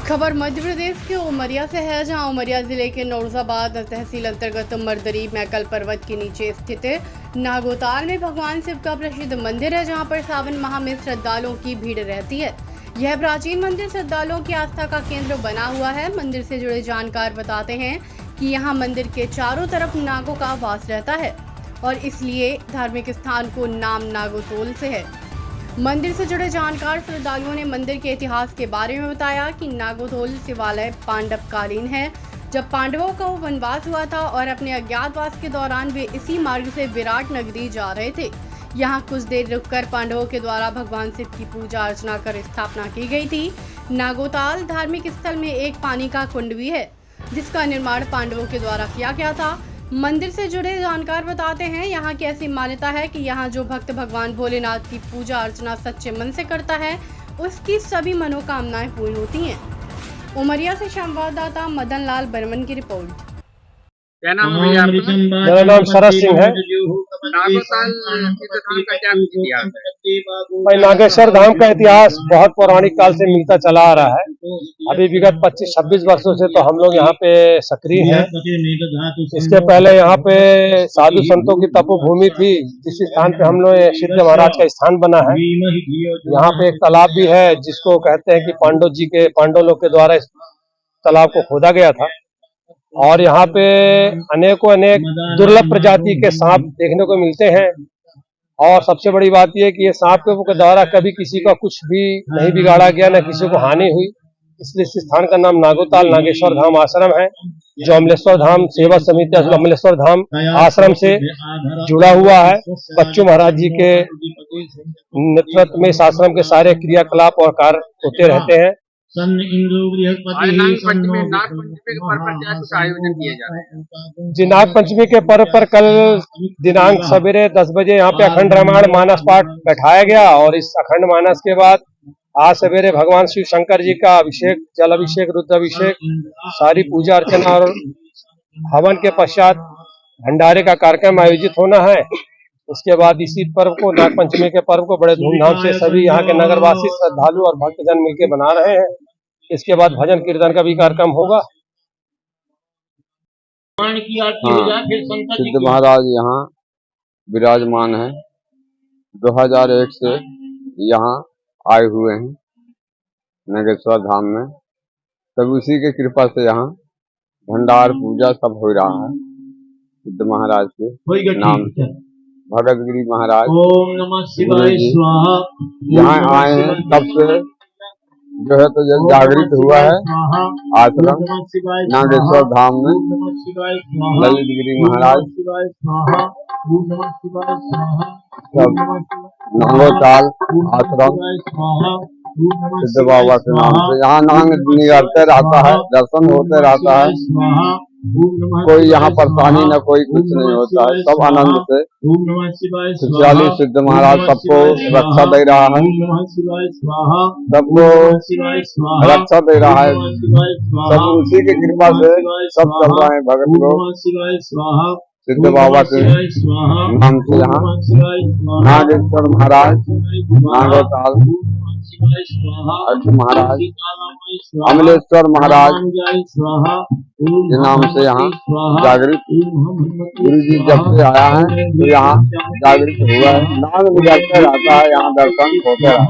खबर मध्य प्रदेश के उमरिया से है, जहां उमरिया जिले के नौरजाबाद तहसील अंतर्गत मरदरी मैकल पर्वत के नीचे स्थित नागोताल में भगवान शिव का प्रसिद्ध मंदिर है, जहां पर सावन माह में श्रद्धालुओं की भीड़ रहती है। यह प्राचीन मंदिर श्रद्धालुओं की आस्था का केंद्र बना हुआ है। मंदिर से जुड़े जानकार बताते हैं कि यहाँ मंदिर के चारों तरफ नागों का वास रहता है और इसलिए धार्मिक स्थान को नाम नागोतोल से है। मंदिर से जुड़े जानकार श्रद्धालुओं ने मंदिर के इतिहास के बारे में बताया कि नागोतोल शिवालय पांडवकालीन है, जब पांडवों का वनवास हुआ था और अपने अज्ञातवास के दौरान वे इसी मार्ग से विराट नगरी जा रहे थे। यहाँ कुछ देर रुककर पांडवों के द्वारा भगवान शिव की पूजा अर्चना कर स्थापना की गई थी। नागोताल धार्मिक स्थल में एक पानी का कुंड भी है, जिसका निर्माण पांडवों के द्वारा किया गया था। मंदिर से जुड़े जानकार बताते हैं, यहाँ की ऐसी मान्यता है कि यहाँ जो भक्त भगवान भोलेनाथ की पूजा अर्चना सच्चे मन से करता है, उसकी सभी मनोकामनाएं पूर्ण होती हैं। उमरिया से संवाददाता मदन लाल बर्मन की रिपोर्ट। क्या नाम है भैया आपका? मेरा नाम शरद सिंह है। नागोताल तीर्थस्थान का क्या इतिहास है? भाई, नागेश्वर धाम का इतिहास बहुत पौराणिक काल से मिलता चला आ रहा है। अभी विगत 25-26 वर्षों से तो हम लोग यहाँ पे सक्रिय हैं। इसके पहले यहाँ पे साधु संतों की तपोभूमि थी, जिस स्थान पे हम लोग सिद्ध महाराज का स्थान बना है। यहाँ पे एक तालाब भी है, जिसको कहते हैं कि पांडव लोग के द्वारा इस तालाब को खोदा गया था। और यहाँ पे अनेक दुर्लभ प्रजाति के सांप देखने को मिलते हैं। और सबसे बड़ी बात यह कि ये सांप के द्वारा कभी किसी का कुछ भी नहीं बिगाड़ा गया, न किसी को हानि हुई। इसलिए इस स्थान का नाम नागोताल नागेश्वर धाम आश्रम है, जो अमलेश्वर धाम सेवा समिति अमलेश्वर धाम आश्रम से जुड़ा हुआ है। बच्चू महाराज जी के नेतृत्व में इस आश्रम के सारे क्रियाकलाप और कार्य होते रहते हैं। नाग पंचमी के पर्व पर कल दिनांक सवेरे 10 बजे यहाँ पे अखंड रामायण मानस पाठ बैठाया गया। और इस अखंड मानस के बाद आज सवेरे भगवान शिव शंकर जी का अभिषेक, जल अभिषेक, रुद्र अभिषेक, सारी पूजा अर्चना और हवन के पश्चात भंडारे का कार्यक्रम आयोजित होना है। उसके बाद इसी पर्व को, नाग पंचमी के पर्व को बड़े धूमधाम से सभी यहाँ के नगरवासी, श्रद्धालु और भक्तजन मिलकर मना रहे हैं। इसके बाद भजन कीर्तन का भी कार्यक्रम होगा। सिद्ध महाराज यहाँ विराजमान है, 2001 से यहाँ आए हुए हैं नागेश्वर धाम में। तब उसी के कृपा से यहाँ भंडार पूजा सब हो रहा है। सिद्ध महाराज के नाम से भगत गिरी महाराज ओम नमः शिवाय स्वाहा यहाँ आए हैं, तब से जो है तो जागृत हुआ है आश्रम नागेश्वर धाम में। ललित गिरी महाराज सब नागोताल आश्रम सिद्ध बाबा के नाम से यहाँ नांग निगरते रहता है, दर्शन होते रहता है। कोई यहाँ परेशानी न कोई कुछ नहीं होता है, सब आनंद से खुशहाली सिद्ध महाराज सबको रक्षा दे रहा है, सबको रक्षा दे रहा है। सब उसी की कृपा से सब चल रहे हैं भगत लोग सिद्ध बाबा के नाम से। यहाँ नागेश्वर महाराज, नागोताल महाराज, अमलेश्वर महाराज के नाम से यहाँ जागृत गुरु जी जब से आया है तो यहाँ जागृत हुआ है। नाग निगरते रहता है, यहाँ दर्शन होते रहता है।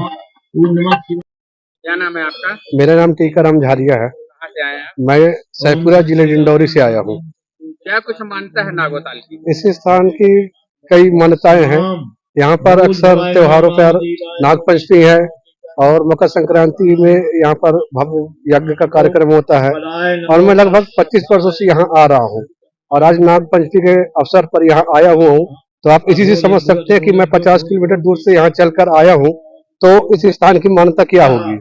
क्या नाम है आपका? मेरा नाम टीकाराम झारिया है। कहाँ से आए हैं? मैं सैदपुरा जिले डिंडौरी से आया हूँ। क्या कुछ मान्यता है नागोताल की? इस स्थान की कई मान्यताएं हैं। यहाँ पर अक्सर त्योहारों पर नाग पंचमी है और मकर संक्रांति में यहाँ पर भव्य यज्ञ का कार्यक्रम होता है। और मैं लगभग 25 वर्षों से यहाँ आ रहा हूँ और आज नाग पंचमी के अवसर पर यहाँ आया हुआ हूँ। तो आप इसी से समझ सकते हैं कि मैं 50 किलोमीटर दूर से यहाँ चलकर आया हूँ, तो इस स्थान की मान्यता क्या होगी।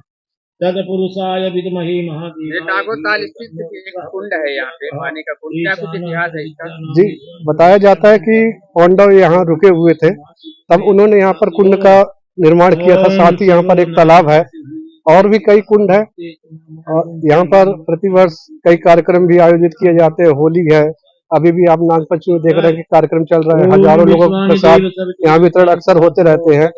नागोताल स्थित एक कुंड है, यहाँ पे पानी का कुंड, क्या कुछ इतिहास है इसका? जी, बताया जाता है कि पांडव यहाँ रुके हुए थे, तब उन्होंने यहाँ पर कुंड का निर्माण किया था। साथ ही यहाँ पर एक तालाब है और भी कई कुंड है। और यहाँ पर प्रतिवर्ष कई कार्यक्रम भी आयोजित किए जाते हैं। होली है, अभी भी आप नाग पंचमी देख रहे हैं कि कार्यक्रम चल रहा है। हजारों लोगों के साथ यहाँ वितरण अक्सर होते रहते हैं।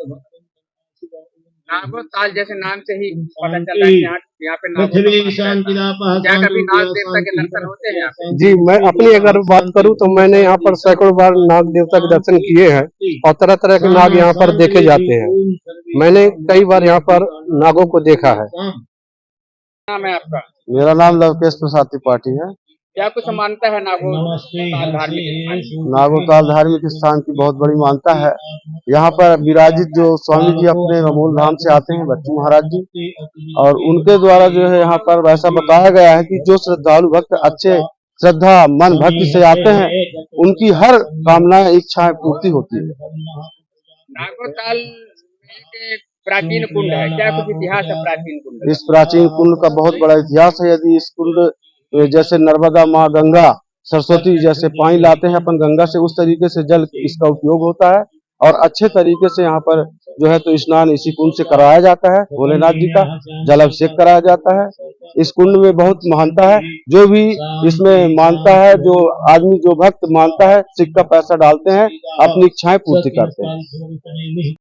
नागोताल जैसे नाम से ही पता चल रहा है कि यहाँ पे पृथ्वी शांतिरापः क्या कभी नाग देवता के दर्शन होते हैं यहाँ पे? जी, मैं अपनी अगर बात करूं तो मैंने यहाँ पर सैकड़ों बार नाग देवता के दर्शन किए हैं और तरह तरह के नाग यहाँ पर देखे जाते हैं। मैंने कई बार यहाँ पर नागों को देखा है। नाम है आपका? मेरा नाम लवकेश प्रसाद त्रिपाठी है। क्या कुछ मानता है नमस्ते नागोताल धार्मिक स्थान की? नागोताल धार्मिक स्थान की बहुत बड़ी मान्यता है। यहाँ पर विराजित जो स्वामी जी अपने मूल धाम से आते हैं, बच्चू महाराज जी, और उनके द्वारा जो है यहाँ पर वैसा बताया गया है कि जो श्रद्धालु भक्त अच्छे श्रद्धा मन भक्ति से आते हैं, उनकी हर कामनाएं इच्छाएं पूर्ति होती है। नागोताल एक प्राचीन कुंड है, क्या कुछ इतिहास है प्राचीन कुंड का? इस प्राचीन कुंड का बहुत बड़ा इतिहास है। यदि इस कुंड जैसे नर्मदा माँ गंगा सरस्वती जैसे पानी लाते हैं अपन गंगा से, उस तरीके से जल इसका उपयोग होता है और अच्छे तरीके से यहाँ पर जो है तो स्नान इसी कुंड से कराया जाता है। भोलेनाथ जी का जल अभिषेक कराया जाता है। इस कुंड में बहुत महानता है। जो भी इसमें मानता है, जो आदमी जो भक्त मानता है, सिक्का पैसा डालते हैं, अपनी इच्छाएं पूर्ति करते हैं।